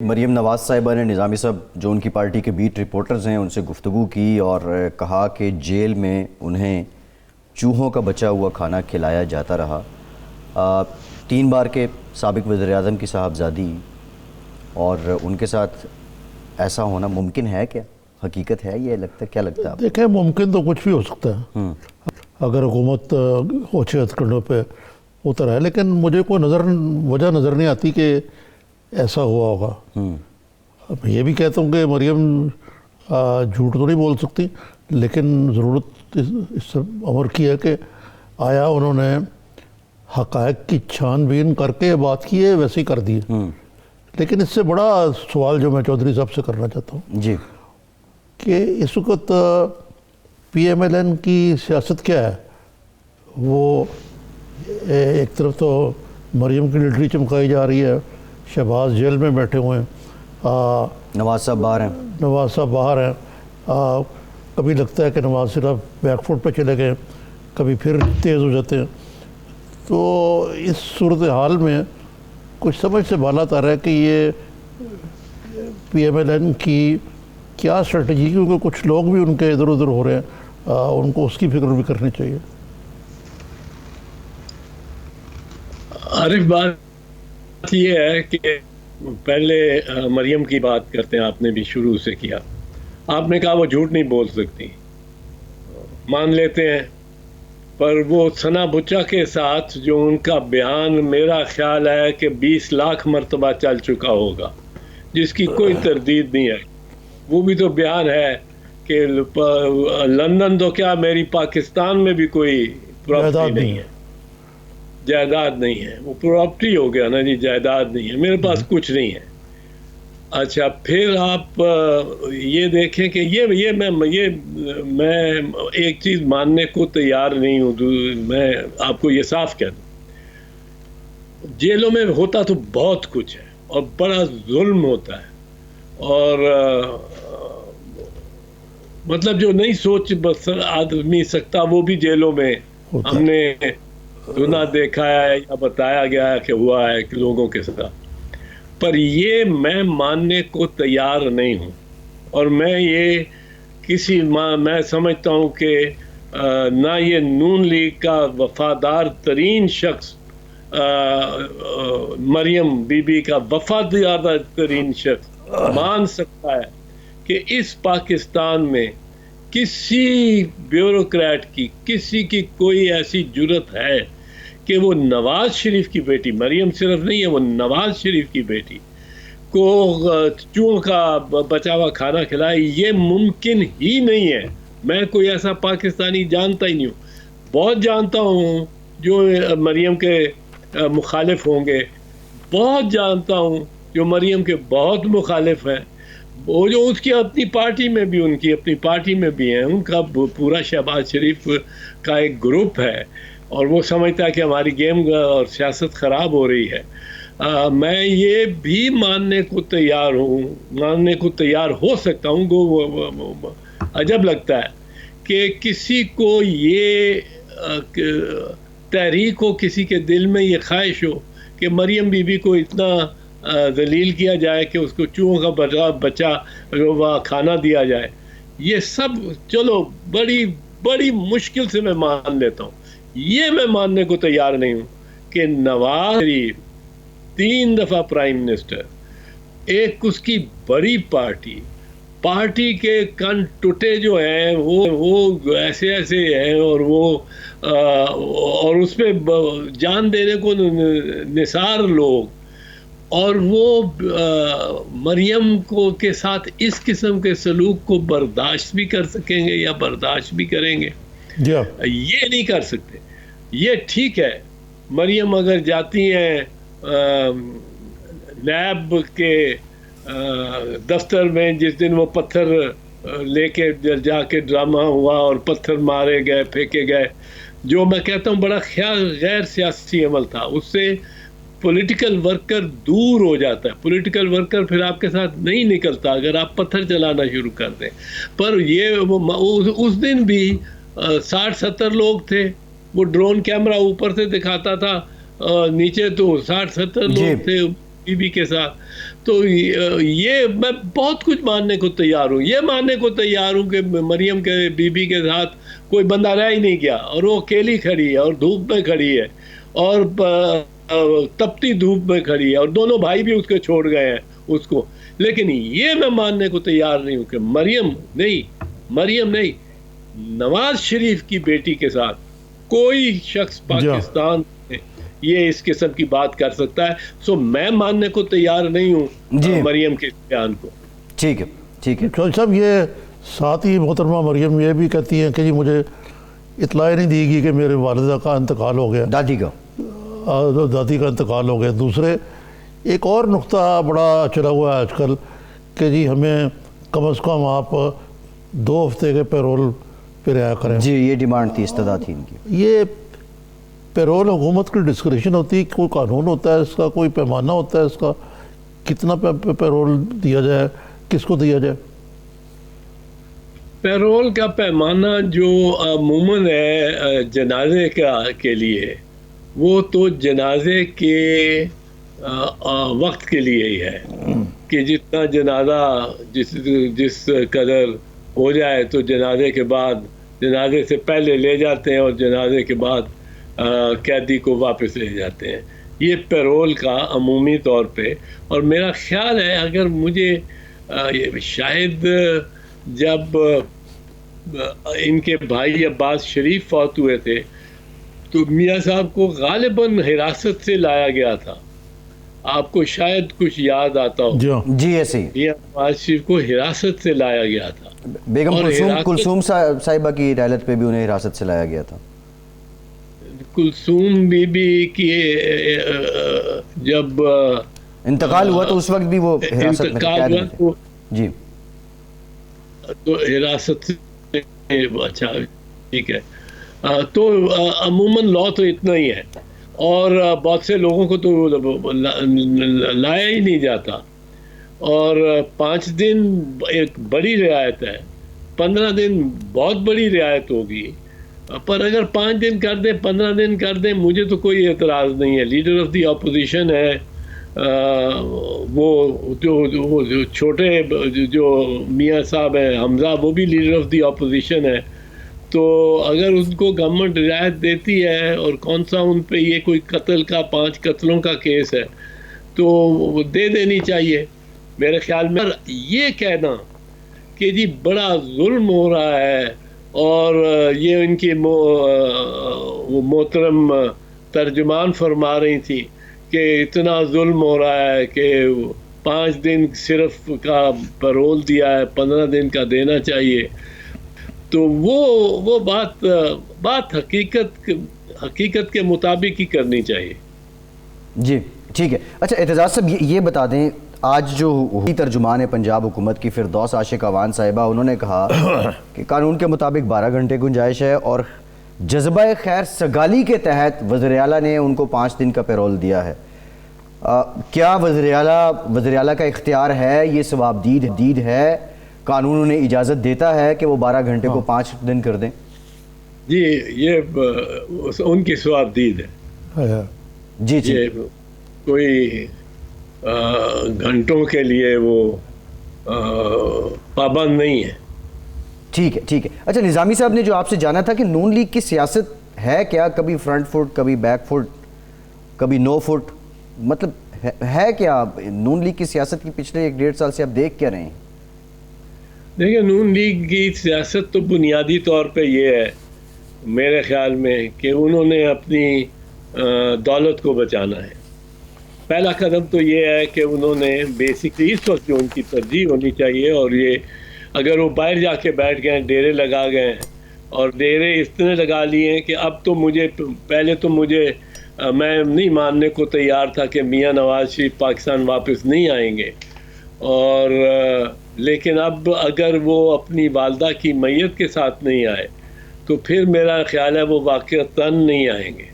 مریم نواز صاحبہ نے نظامی صاحب جو ان کی پارٹی کے بیٹ رپورٹرز ہیں ان سے گفتگو کی اور کہا کہ جیل میں انہیں چوہوں کا بچا ہوا کھانا کھلایا جاتا رہا۔ 3 بار کے سابق وزیر اعظم کی صاحبزادی اور ان کے ساتھ ایسا ہونا ممکن ہے کیا؟ حقیقت ہے یہ لگتا ہے؟ کیا لگتا ہے؟ دیکھیں ممکن تو کچھ بھی ہو سکتا ہے اگر حکومت اوچھے ہتھکنڈوں پہ اتر ہے، لیکن مجھے کوئی وجہ نظر نہیں آتی کہ ایسا ہوا ہوگا۔ میں یہ بھی کہتا ہوں کہ مریم جھوٹ تو نہیں بول سکتی، لیکن ضرورت اس امر کی ہے کہ آیا انہوں نے حقائق کی چھان بین کر کے بات کی ہے ویسے ہی کر دی ہے۔ لیکن اس سے بڑا سوال جو میں چودھری صاحب سے کرنا چاہتا ہوں جی کہ اس وقت پی ایم ایل این کی سیاست کیا ہے؟ وہ ایک طرف تو مریم کی لیڈری چمکائی جا رہی ہے، شہباز جیل میں بیٹھے ہوئے ہیں، نواز صاحب باہر ہیں، نواز صاحب باہر ہیں، کبھی لگتا ہے کہ نواز صرف بیک فٹ پہ چلے گئے، کبھی پھر تیز ہو جاتے ہیں۔ تو اس صورتحال میں کچھ سمجھ سے بالا آ رہا ہے کہ یہ پی ایم ایل این کی کیا اسٹریٹجی، کیونکہ کچھ لوگ بھی ان کے ادھر ادھر ہو رہے ہیں، ان کو اس کی فکر بھی کرنی چاہیے۔ عارف بات یہ ہے کہ پہلے مریم کی بات کرتے ہیں، آپ نے بھی شروع سے کیا، آپ نے کہا وہ جھوٹ نہیں بول سکتی، مان لیتے ہیں، پر وہ ثنا بچا کے ساتھ جو ان کا بیان میرا خیال ہے کہ 20 لاکھ مرتبہ چل چکا ہوگا، جس کی کوئی تردید نہیں ہے، وہ بھی تو بیان ہے کہ لندن تو کیا میری پاکستان میں بھی کوئی پراپرٹی نہیں ہے، جائیداد نہیں ہے، وہ پراپرٹی ہو گیا نا جی، جائیداد نہیں ہے، میرے پاس کچھ نہیں ہے۔ اچھا پھر آپ یہ دیکھیں کہ یہ میں ایک چیز ماننے کو تیار نہیں ہوں، میں آپ کو یہ صاف کہہ دوں، جیلوں میں ہوتا تو بہت کچھ ہے اور بڑا ظلم ہوتا ہے، اور مطلب جو نہیں سوچ آدمی سکتا وہ بھی جیلوں میں ہم نے سنا دیکھا ہے یا بتایا گیا ہے کہ ہوا ہے کہ لوگوں کے ساتھ، پر یہ میں ماننے کو تیار نہیں ہوں، اور میں سمجھتا ہوں کہ نہ یہ نون لیگ کا وفادار ترین شخص مریم بی بی کا وفادار ترین شخص مان سکتا ہے کہ اس پاکستان میں کسی بیوروکریٹ کی کسی کی کوئی ایسی جرت ہے کہ وہ نواز شریف کی بیٹی، مریم صرف نہیں ہے، وہ نواز شریف کی بیٹی کو چوہوں کا بچا ہوا کھانا کھلائے، یہ ممکن ہی نہیں ہے۔ میں کوئی ایسا پاکستانی جانتا ہی نہیں ہوں، بہت جانتا ہوں جو مریم کے مخالف ہوں گے، بہت جانتا ہوں جو مریم کے بہت مخالف ہیں، وہ جو اس کی اپنی پارٹی میں بھی، ان کی اپنی پارٹی میں بھی ہیں، ان کا پورا شہباز شریف کا ایک گروپ ہے، اور وہ سمجھتا ہے کہ ہماری گیم اور سیاست خراب ہو رہی ہے۔ میں یہ بھی ماننے کو تیار ہوں، ماننے کو تیار ہو سکتا ہوں، عجب لگتا ہے کہ کسی کو یہ تحریک ہو، کسی کے دل میں یہ خواہش ہو کہ مریم بی بی کو اتنا ذلیل کیا جائے کہ اس کو چوہوں کا بچا کھانا دیا جائے۔ یہ سب چلو بڑی مشکل سے میں مان لیتا ہوں، یہ میں ماننے کو تیار نہیں ہوں کہ نواز شریف 3 دفعہ پرائم منسٹر، ایک اس کی بڑی پارٹی کے کن ٹوٹے جو ہیں وہ ایسے ہیں، اور اس پہ جان دینے کو نثار لوگ، اور وہ مریم کے ساتھ اس قسم کے سلوک کو برداشت بھی کر سکیں گے یا برداشت بھی کریں گے؟ یہ نہیں کر سکتے۔ یہ ٹھیک ہے، مریم اگر جاتی ہیں نیب کے دفتر میں، جس دن وہ پتھر لے کے جا کے ڈرامہ ہوا اور پتھر مارے گئے، پھینکے گئے، جو میں کہتا ہوں بڑا غیر سیاسی عمل تھا، اس سے پولیٹیکل ورکر دور ہو جاتا ہے، پولیٹیکل ورکر پھر آپ کے ساتھ نہیں نکلتا اگر آپ پتھر چلانا شروع کر دیں۔ پر یہ اس دن بھی 60-70 لوگ تھے، وہ ڈرون کیمرہ اوپر سے دکھاتا تھا، نیچے تو 60-70 لوگ تھے بی بی کے ساتھ، تو یہ میں بہت کچھ ماننے کو تیار ہوں. یہ ماننے کو تیار ہوں کہ مریم کے بی بی کے ساتھ کوئی بندہ رہ ہی نہیں گیا اور وہ اکیلی کھڑی ہے اور دھوپ میں کھڑی ہے اور تپتی دھوپ میں کھڑی ہے اور دونوں بھائی بھی اس کے چھوڑ گئے ہیں اس کو. لیکن یہ میں ماننے کو تیار نہیں ہوں کہ مریم نہیں نواز شریف کی بیٹی کے ساتھ کوئی شخص پاکستان میں یہ اس قسم کی بات کر سکتا ہے. سو میں ماننے کو تیار نہیں ہوں مریم کے بیان کو. ٹھیک ہے چودھری صاحب، یہ ساتھ ہی محترمہ مریم یہ بھی کہتی ہیں کہ جی مجھے اطلاع نہیں دی گئی کہ میرے والدہ کا انتقال ہو گیا، دادی کا انتقال ہو گیا. دوسرے ایک اور نقطہ بڑا چلا ہوا ہے آج کل کہ جی ہمیں کم از کم آپ 2 ہفتے کے پیرول پہ رہا کریں. جی یہ ڈیمانڈ تھی، استدعا تھی ان کی. یہ پیرول حکومت کی ڈسکریشن ہوتی ہے، کوئی قانون ہوتا ہے اس کا، کوئی پیمانہ ہوتا ہے اس کا، کتنا پیرول دیا جائے، کس کو دیا جائے؟ پیرول کا پیمانہ جو عموماً ہے جنازے کے لیے، وہ تو جنازے کے وقت کے لیے ہی ہے کہ جتنا جنازہ جس قدر ہو جائے تو جنازے کے بعد، جنازے سے پہلے لے جاتے ہیں اور جنازے کے بعد قیدی کو واپس لے جاتے ہیں. یہ پیرول کا عمومی طور پہ. اور میرا خیال ہے اگر مجھے شاید جب ان کے بھائی عباس شریف فوت ہوئے تھے تو میاں صاحب کو غالباً حراست سے لایا گیا تھا. آپ کو شاید کچھ یاد آتا ہو. جی ایسے میاں عباس شریف کو حراست سے لایا گیا تھا. بیگم کلثوم صاحبہ کی ہدایت پہ بھی انہیں حراست سے لایا گیا تھا. کلثوم بی بی کی جب انتقال ہوا تو اس وقت بھی وہ حراست میں تھے. جی تو حراست سے. اچھا ٹھیک ہے. تو عموماً لا تو اتنا ہی ہے اور بہت سے لوگوں کو تو لایا ہی نہیں جاتا. اور 5 دن ایک بڑی رعایت ہے، 15 دن بہت بڑی رعایت ہوگی. پر اگر 5 دن کر دیں، 15 دن کر دیں، مجھے تو کوئی اعتراض نہیں ہے. لیڈر آف دی اپوزیشن ہے وہ جو چھوٹے جو میاں صاحب ہیں حمزہ، وہ بھی لیڈر آف دی اپوزیشن ہے. تو اگر ان کو گورنمنٹ رعایت دیتی ہے اور کون سا ان پہ یہ کوئی قتل کا 5 قتلوں کا کیس ہے تو وہ دے دینی چاہیے میرے خیال میں. یہ کہنا کہ جی بڑا ظلم ہو رہا ہے اور یہ ان کی وہ محترم ترجمان فرما رہی تھی کہ اتنا ظلم ہو رہا ہے کہ 5 دن صرف کا پیرول دیا ہے، 15 دن کا دینا چاہیے. تو وہ بات حقیقت کے مطابق ہی کرنی چاہیے. جی ٹھیک ہے. اچھا اعتزاز صاحب یہ بتا دیں، آج جو ترجمان پنجاب حکومت کی فردوس عاشق اعوان صاحبہ، انہوں نے کہا کہ قانون کے مطابق 12 گھنٹے گنجائش ہے اور جذبہ خیر سگالی کے تحت وزیر اعلیٰ نے ان کو 5 دن کا پیرول دیا ہے. کیا وزیر اعلیٰ کا اختیار ہے، یہ ثواب دید ہے، قانون انہیں اجازت دیتا ہے کہ وہ 12 گھنٹے کو 5 دن کر دیں؟ جی یہ ان کی ثواب دید ہے. جی کوئی گھنٹوں کے لیے وہ پابند نہیں ہے. ٹھیک ہے. اچھا نظامی صاحب نے جو آپ سے جانا تھا کہ نون لیگ کی سیاست ہے کیا، کبھی فرنٹ فٹ، کبھی بیک فٹ، کبھی نو فٹ، مطلب ہے کیا نون لیگ کی سیاست کی پچھلے 1-1.5 سال سے آپ دیکھ کیا رہے ہیں؟ دیکھیں نون لیگ کی سیاست تو بنیادی طور پہ یہ ہے میرے خیال میں کہ انہوں نے اپنی دولت کو بچانا ہے. پہلا قدم تو یہ ہے کہ انہوں نے بیسکلی اس وقت جو ان کی ترجیح ہونی چاہیے، اور یہ اگر وہ باہر جا کے بیٹھ گئے، ڈیرے لگا گئے ہیں اور ڈیرے اس طرح لگا لیے ہیں کہ اب تو پہلے تو مجھے میں نہیں ماننے کو تیار تھا کہ میاں نواز شریف پاکستان واپس نہیں آئیں گے، اور لیکن اب اگر وہ اپنی والدہ کی میت کے ساتھ نہیں آئے تو پھر میرا خیال ہے وہ واقعتاً نہیں آئیں گے.